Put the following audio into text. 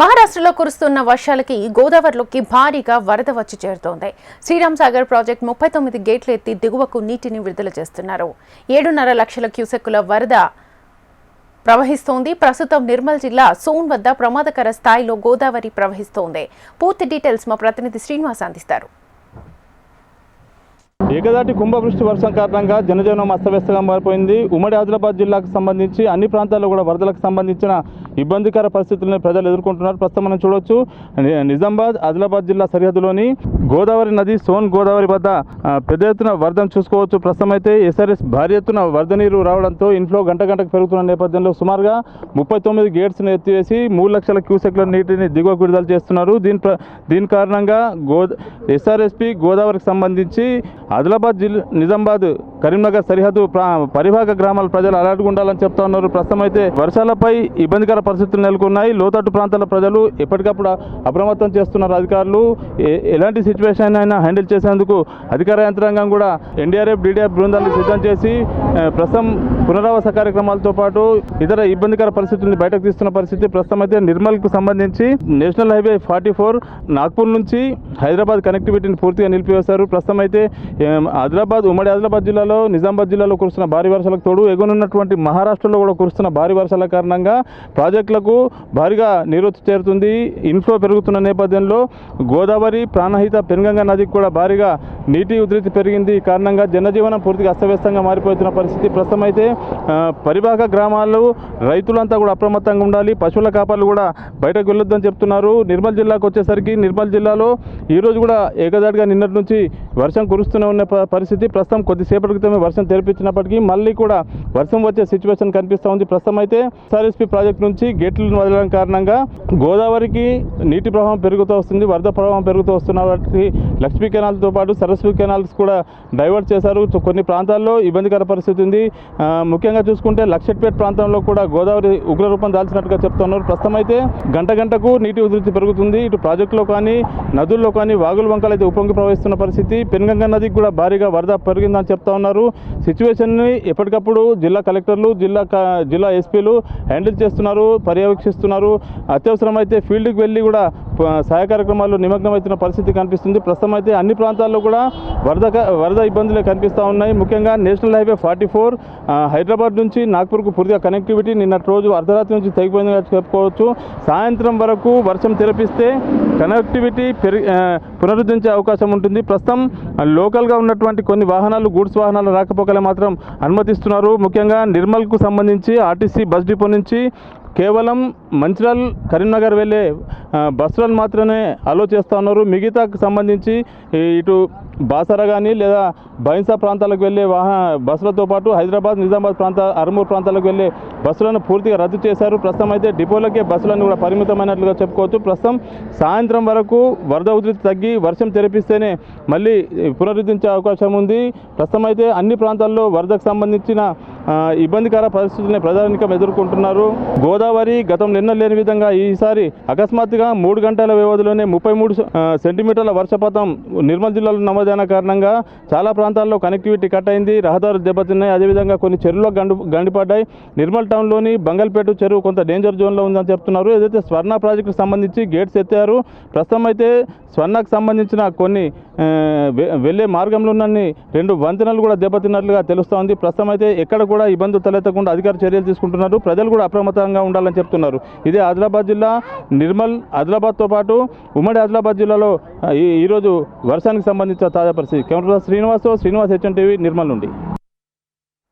మహారాష్ట్రలో కురుస్తున్న వర్షాలకి గోదావరిలోకి భారీగా వరద వచ్చి చేరుతోంది. శ్రీరామ్ సాగర్ ప్రాజెక్టు 39 గేట్లు ఎత్తి దిగువకు నీటిని విడుదల చేస్తున్నారు. 7.5 లక్షల క్యూసెక్కుల వరద ప్రవహిస్తోంది. ప్రస్తుతం నిర్మల్ జిల్లా సోన్ వద్ద ప్రమాదకర స్థాయిలో గోదావరి ప్రవహిస్తోంది. పూర్తి డీటెయిల్స్ మా ప్రతినిధి శ్రీనివాస్ అందిస్తారు. ఏకదాటి కుంభవృష్టి వర్షం కారణంగా జనజీవనం అస్తవ్యస్తంగా మారిపోయింది. ఉమ్మడి ఆదిలాబాద్ జిల్లాకు సంబంధించి అన్ని ప్రాంతాల్లో కూడా వరదలకు సంబంధించిన ఇబ్బందికర పరిస్థితులను ప్రజలు ఎదుర్కొంటున్నారు. ప్రస్తుతం మనం చూడొచ్చు, నిజామాబాద్ ఆదిలాబాద్ జిల్లా సరిహద్దులోని గోదావరి నది సోన్ గోదావరి వద్ద పెద్ద ఎత్తున వరదను చూసుకోవచ్చు. ప్రస్తుతం అయితే ఎస్ఆర్ఎస్ భారీ ఎత్తున వరద నీరు రావడంతో ఇన్ఫ్లో గంటకు పెరుగుతున్న నేపథ్యంలో సుమారుగా 39 గేట్స్ను ఎత్తివేసి 3 లక్షల క్యూసెక్ల నీటిని దిగువకు విడుదల చేస్తున్నారు. దీని కారణంగా ఎస్ఆర్ఎస్పి గోదావరికి సంబంధించి ఆదిలాబాద్ నిజామాబాద్ కరీంనగర్ సరిహద్దు పరిభాగ గ్రామాల ప్రజలు అలర్ట్గా ఉండాలని చెప్తా ఉన్నారు. ప్రస్తుతం అయితే వర్షాలపై ఇబ్బందికర పరిస్థితులు నెలకొన్నాయి. లోతట్టు ప్రాంతాల ప్రజలు ఎప్పటికప్పుడు అప్రమత్తం చేస్తున్నారు. అధికారులు ఎలాంటి సిచ్యువేషన్ అయినా హ్యాండిల్ చేసేందుకు అధికార యంత్రాంగం కూడా ఎన్డీఆర్ఎఫ్ డిడిఎఫ్ బృందాలను సిద్ధం చేసి ప్రస్తుతం పునరావాస కార్యక్రమాలతో పాటు ఇతర ఇబ్బందికర పరిస్థితులను బయటకు తీస్తున్న పరిస్థితి. ప్రస్తుతం అయితే నిర్మల్కు సంబంధించి నేషనల్ హైవే 44 నాగ్పూర్ నుంచి హైదరాబాద్ కనెక్టివిటీని పూర్తిగా నిలిపివేశారు. ప్రస్తుతం అయితే ఉమ్మడి ఆదిలాబాద్ జిల్లాలో నిజామాబాద్ జిల్లాలో కురుస్తున్న భారీ వర్షాలకు తోడు ఎగునున్నటువంటి మహారాష్ట్రలో కూడా కురుస్తున్న భారీ వర్షాల కారణంగా ప్రాజెక్టులకు భారీగా నీరు చేరుతుంది. ఇన్ఫ్లో పెరుగుతున్న నేపథ్యంలో గోదావరి ప్రాణహిత పెనుగంగ నదికి కూడా భారీగా నీటి ఉధృతి పెరిగింది. ఈ కారణంగా జనజీవనం పూర్తిగా అస్తవ్యస్తంగా మారిపోతున్న పరిస్థితి. ప్రస్తుతం అయితే పరిభాగ గ్రామాలు రైతులంతా కూడా అప్రమత్తంగా ఉండాలి. పశువుల కాపర్లు కూడా బయటకు వెళ్ళొద్దని చెప్తున్నారు. నిర్మల్ జిల్లాకు వచ్చేసరికి నిర్మల్ జిల్లాలో ఈరోజు కూడా ఏకదాటిగా నిన్నటి నుంచి వర్షం కురుస్తూనే ఉన్న పరిస్థితి. ప్రస్తుతం కొద్దిసేపటి క్రితమే వర్షం తెరిపించినప్పటికీ మళ్ళీ కూడా వర్షం వచ్చే సిచ్యువేషన్ కనిపిస్తూ ఉంది. ప్రస్తుతం అయితే ఎస్ఆర్ఎస్పి ప్రాజెక్టు నుంచి గేట్లను వదలడం కారణంగా గోదావరికి నీటి ప్రవాహం పెరుగుతూ వస్తుంది. వరద ప్రవాహం పెరుగుతూ వస్తున్న వాటికి లక్ష్మీ కెనాల్తో పాటు సరస్వతి కెనాల్స్ కూడా డైవర్ట్ చేశారు. కొన్ని ప్రాంతాల్లో ఇబ్బందికర పరిస్థితి ఉంది. ముఖ్యంగా చూసుకుంటే లక్షట్పేట ప్రాంతంలో కూడా గోదావరి ఉగ్రరూపం దాల్చినట్టుగా చెప్తున్నారు. ప్రస్తుతం అయితే గంటకు నీటి ఉధృతి పెరుగుతుంది. ఇటు ప్రాజెక్టులో కానీ నదుల్లో కానీ వాగుల వంకలు అయితే ఉప్పొంగి ప్రవహిస్తున్న పరిస్థితి. పెనుగంగ నదికి కూడా భారీగా వరద పెరిగిందని చెప్తా ఉన్నారు. సిచ్యువేషన్ని ఎప్పటికప్పుడు జిల్లా కలెక్టర్లు జిల్లా ఎస్పీలు హ్యాండిల్ చేస్తున్నారు, పర్యవేక్షిస్తున్నారు. అత్యవసరమైతే ఫీల్డ్కి వెళ్ళి కూడా సహాయ కార్యక్రమాల్లో నిమగ్నమవుతున్న పరిస్థితి కనిపిస్తుంది. ప్రస్తుతం అయితే అన్ని ప్రాంతాల్లో కూడా వరద ఇబ్బందులే కనిపిస్తూ ఉన్నాయి. ముఖ్యంగా నేషనల్ హైవే 44 హైదరాబాద్ నుంచి నాగ్పూర్కు పూర్తిగా కనెక్టివిటీ నిన్నటి రోజు అర్ధరాత్రి నుంచి తెగిపోయిందిగా చెప్పుకోవచ్చు. సాయంత్రం వరకు వర్షం తెరపిస్తే కనెక్టివిటీ పునరుద్ధరించే అవకాశం ఉంటుంది. ప్రస్తుతం లోకల్గా ఉన్నటువంటి కొన్ని వాహనాలు గూడ్స్ వాహనాల రాకపోకలే మాత్రం అనుమతిస్తున్నారు. ముఖ్యంగా నిర్మల్కు సంబంధించి ఆర్టీసీ బస్ డిపో నుంచి కేవలం మంచిర్యాల కరీంనగర్ వెళ్ళే బస్సులను మాత్రమే అలో చేస్తూ ఉన్నారు. మిగతాకు సంబంధించి ఇటు బాసర కానీ లేదా బైన్సా ప్రాంతాలకు వెళ్ళే బస్సులతో పాటు హైదరాబాద్ నిజామాబాద్ అర్మూర్ ప్రాంతాలకు వెళ్ళే బస్సులను పూర్తిగా రద్దు చేశారు. ప్రస్తుతం అయితే డిపోలకే బస్సులను కూడా పరిమితమైనట్లుగా చెప్పుకోవచ్చు. ప్రస్తుతం సాయంత్రం వరకు వరద ఉధృతి తగ్గి వర్షం తెరిపిస్తేనే మళ్ళీ పునరుద్ధరించే అవకాశం ఉంది. ప్రస్తుతం అయితే అన్ని ప్రాంతాల్లో వరదకు సంబంధించిన ఇబ్బందికర పరిస్థితుల్ని ప్రజానికం ఎదుర్కొంటున్నారు. గోదావరి గతం నిన్న లేని విధంగా ఈసారి అకస్మాత్తుగా 3 గంటల వ్యవధిలోనే 33 సెంటీమీటర్ల వర్షపాతం నిర్మల్ జిల్లాలో నమోదైన కారణంగా చాలా ప్రాంతాల్లో కనెక్టివిటీ కట్ అయింది, రహదారులు దెబ్బతిన్నాయి. అదేవిధంగా కొన్ని చెరువులో గండిపడ్డాయి. నిర్మల్ టౌన్లోని బంగల్పేట చెరువు కొంత డేంజర్ జోన్లో ఉందని చెప్తున్నారు. ఏదైతే స్వర్ణ ప్రాజెక్టుకు సంబంధించి గేట్స్ ఎత్తారు. ప్రస్తుతం అయితే స్వర్ణకు సంబంధించిన కొన్ని వెళ్ళే మార్గంలో ఉన్న 2 వంతెనలు కూడా దెబ్బతిన్నట్లుగా తెలుస్తోంది. ప్రస్తుతం అయితే ఎక్కడ కూడా ఇబ్బందులు తలెత్తకుండా అధికార చర్యలు తీసుకుంటున్నారు. ప్రజలు కూడా అప్రమత్తంగా ఉండాలని చెప్తున్నారు. ఇదే ఆదిలాబాద్ జిల్లా నిర్మల్ ఆదిలాబాద్తో పాటు ఉమ్మడి ఆదిలాబాద్ జిల్లాలో ఈరోజు వర్షానికి సంబంధించిన తాజా పరిస్థితి. Camera Srinivas HN TV Nirmal నుండి.